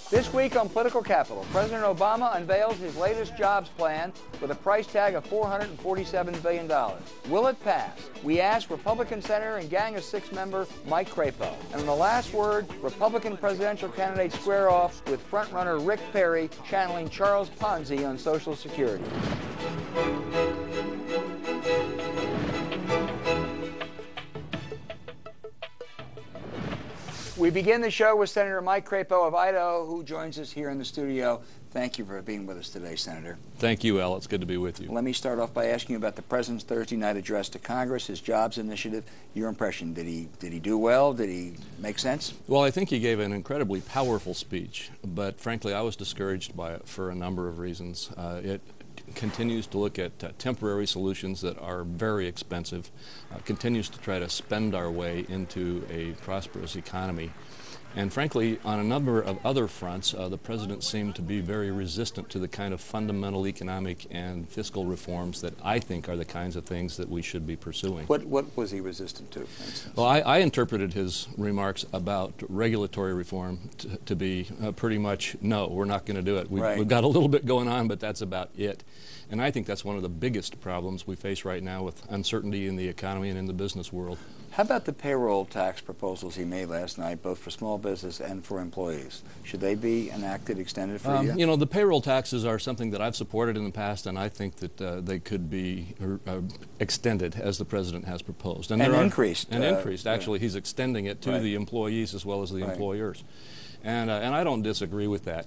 This week on Political Capital, President Obama unveils his latest jobs plan with a price tag of $447 billion. Will it pass? We asked Republican Senator and Gang of Six member Mike Crapo. And in the last word, Republican presidential candidates square off with frontrunner Rick Perry channeling Charles Ponzi on Social Security. We begin the show with Senator Mike Crapo of Idaho, who joins us here in the studio. Thank you for being with us today, Senator. Thank you, Al. It's good to be with you. Let me start off by asking you about the President's Thursday night address to Congress, his jobs initiative. Your impression, did he do well? Did he make sense? Well, I think he gave an incredibly powerful speech, but frankly, I was discouraged by it for a number of reasons. It continues to look at temporary solutions that are very expensive, continues to try to spend our way into a prosperous economy. And frankly, on a number of other fronts, the president seemed to be very resistant to the kind of fundamental economic and fiscal reforms that I think are the kinds of things that we should be pursuing. What was he resistant to, for instance? Well, I interpreted his remarks about regulatory reform to be pretty much, no, we're not going to do it. We've got a little bit going on, but that's about it. And I think that's one of the biggest problems we face right now with uncertainty in the economy and in the business world. How about the payroll tax proposals he made last night, both for small business and for employees? Should they be enacted, extended for you? You know, the payroll taxes are something that I've supported in the past, and I think that they could be extended, as the president has proposed. And increased. And increased. Actually, he's extending it to the employees as well as the employers. And I don't disagree with that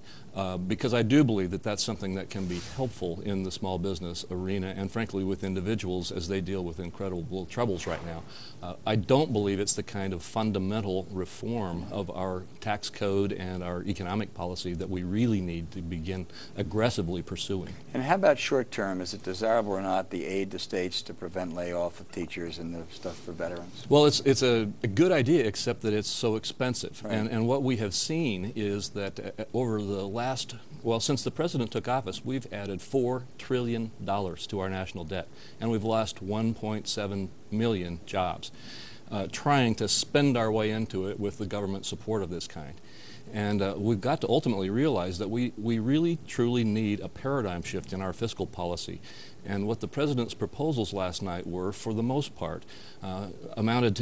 because I do believe that that's something that can be helpful in the small business arena and frankly with individuals as they deal with incredible troubles right now. I don't believe it's the kind of fundamental reform of our tax code and our economic policy that we really need to begin aggressively pursuing. And how about short term? Is it desirable or not, the aid to states to prevent layoff of teachers and the stuff for veterans? Well, it's a good idea, except that it's so expensive. And what we have seen is that over the last, well, since the president took office, we've added $4 trillion to our national debt, and we've lost 1.7 million jobs, trying to spend our way into it with the government support of this kind. And we've got to ultimately realize that we really, truly need a paradigm shift in our fiscal policy. And what the president's proposals last night were, for the most part, amounted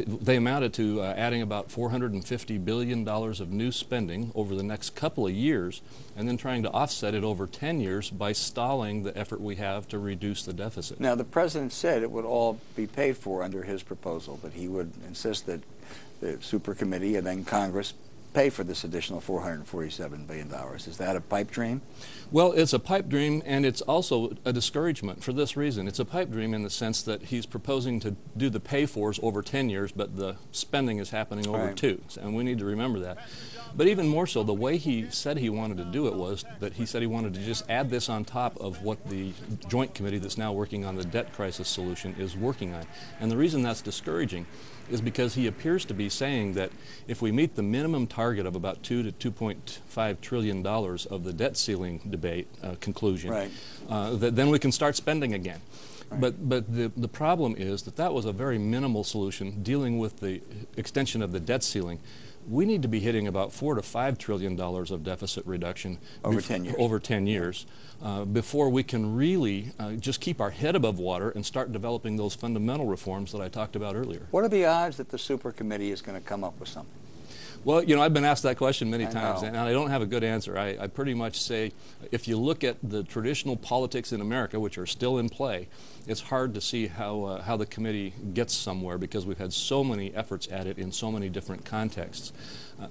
to adding about $450 billion of new spending over the next couple of years, and then trying to offset it over 10 years by stalling the effort we have to reduce the deficit. Now, the president said it would all be paid for under his proposal, but he would insist that the super committee and then Congress pay for this additional $447 billion. Is that a pipe dream? Well, it's a pipe dream, and it's also a discouragement for this reason. It's a pipe dream in the sense that he's proposing to do the pay-fors over 10 years, but the spending is happening over 2, and we need to remember that. But even more so, the way he said he wanted to do it was that he said he wanted to just add this on top of what the joint committee that's now working on the debt crisis solution is working on. And the reason that's discouraging is because he appears to be saying that if we meet the minimum target of about $2 to $2.5 trillion of the debt ceiling debate conclusion, that then we can start spending again. But the problem is that was a very minimal solution dealing with the extension of the debt ceiling. We need to be hitting about $4 to $5 trillion of deficit reduction over 10 years. Over 10 years before we can really just keep our head above water and start developing those fundamental reforms that I talked about earlier. What are the odds that the super committee is going to come up with something? Well, you know, I've been asked that question many times, and I don't have a good answer. I pretty much say, if you look at the traditional politics in America, which are still in play, it's hard to see how the committee gets somewhere because we've had so many efforts at it in so many different contexts.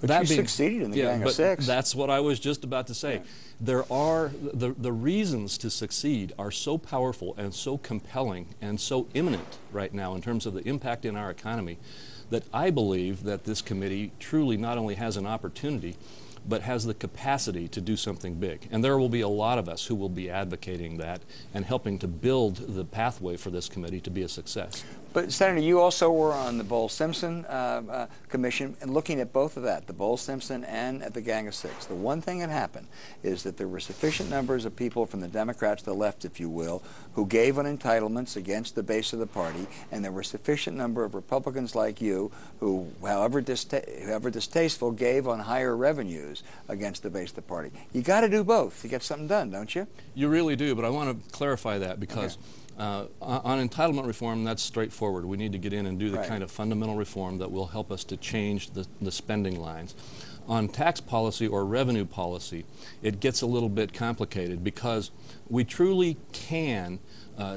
But you succeeded in the Gang of Six. That's what I was just about to say. There are the reasons to succeed are so powerful and so compelling and so imminent right now in terms of the impact in our economy that I believe that this committee truly not only has an opportunity, but has the capacity to do something big. And there will be a lot of us who will be advocating that and helping to build the pathway for this committee to be a success. But Senator, you also were on the Bowles-Simpson Commission and looking at both of that, the Bowles-Simpson and at the Gang of Six. The one thing that happened is that there were sufficient numbers of people from the Democrats, the left, if you will, who gave on entitlements against the base of the party, and there were sufficient number of Republicans like you who, however distasteful, gave on higher revenues against the base of the party. You got to do both to get something done, don't you? You really do, but I want to clarify that because on entitlement reform, that's straightforward. We need to get in and do the kind of fundamental reform that will help us to change the spending lines. On tax policy or revenue policy, it gets a little bit complicated because we truly can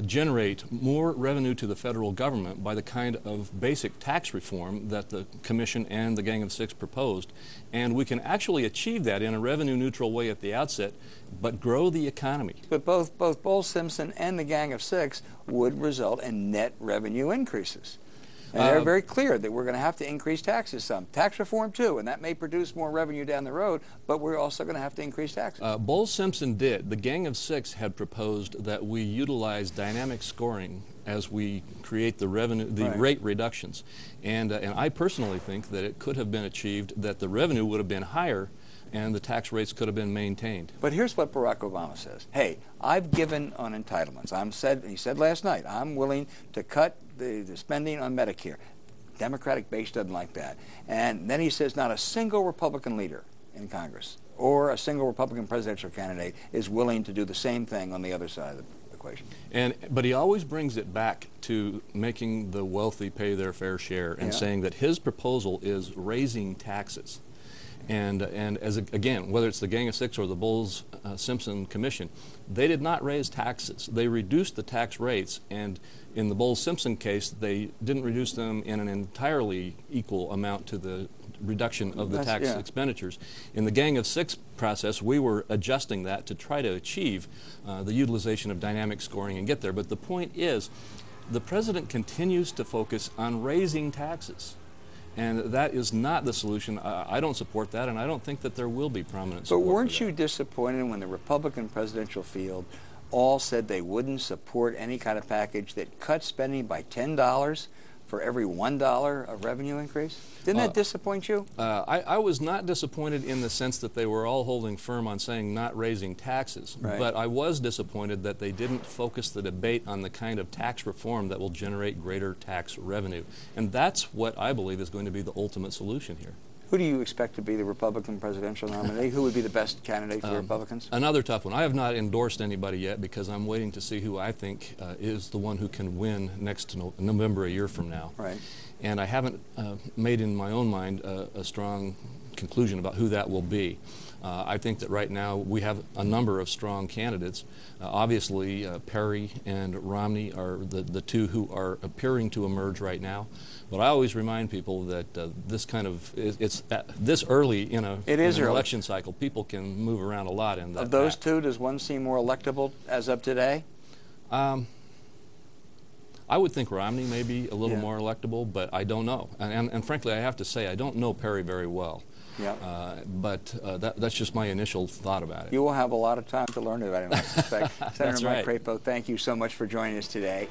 generate more revenue to the federal government by the kind of basic tax reform that the Commission and the Gang of Six proposed. And we can actually achieve that in a revenue-neutral way at the outset, but grow the economy. But both Bowles-Simpson and the Gang of Six would result in net revenue increases. And they're very clear that we're going to have to increase taxes some. Tax reform, too, and that may produce more revenue down the road, but we're also going to have to increase taxes. Bowles-Simpson did. The Gang of Six had proposed that we utilize dynamic scoring as we create the rate reductions. And I personally think that it could have been achieved that the revenue would have been higher and the tax rates could have been maintained. But here's what Barack Obama says. Hey, I've given on entitlements. He said last night, I'm willing to cut the spending on Medicare. Democratic base doesn't like that. And then he says not a single Republican leader in Congress or a single Republican presidential candidate is willing to do the same thing on the other side of the equation. But he always brings it back to making the wealthy pay their fair share and saying that his proposal is raising taxes. And again, whether it's the Gang of Six or the Bowles-Simpson Commission, they did not raise taxes. They reduced the tax rates, and in the Bowles-Simpson case, they didn't reduce them in an entirely equal amount to the reduction of the tax expenditures. In the Gang of Six process, we were adjusting that to try to achieve the utilization of dynamic scoring and get there. But the point is, the president continues to focus on raising taxes. And that is not the solution. I don't support that, and I don't think that there will be prominent support. But weren't you disappointed when the Republican presidential field all said they wouldn't support any kind of package that cut spending by $10 for every $1 of revenue increase? Didn't that disappoint you? I was not disappointed in the sense that they were all holding firm on saying not raising taxes. But I was disappointed that they didn't focus the debate on the kind of tax reform that will generate greater tax revenue. And that's what I believe is going to be the ultimate solution here. Who do you expect to be the Republican presidential nominee? Who would be the best candidate for the Republicans? Another tough one. I have not endorsed anybody yet because I'm waiting to see who I think is the one who can win next November a year from now. And I haven't made in my own mind a strong conclusion about who that will be. I think that right now we have a number of strong candidates. Obviously, Perry and Romney are the two who are appearing to emerge right now. But I always remind people that this kind of it's this early in an election cycle. People can move around a lot in that. Of those two, does one seem more electable as of today? I would think Romney may be a little more electable, but I don't know. And frankly, I have to say I don't know Perry very well. But that's just my initial thought about it. You will have a lot of time to learn about him, I suspect. Senator Mike Crapo, thank you so much for joining us today.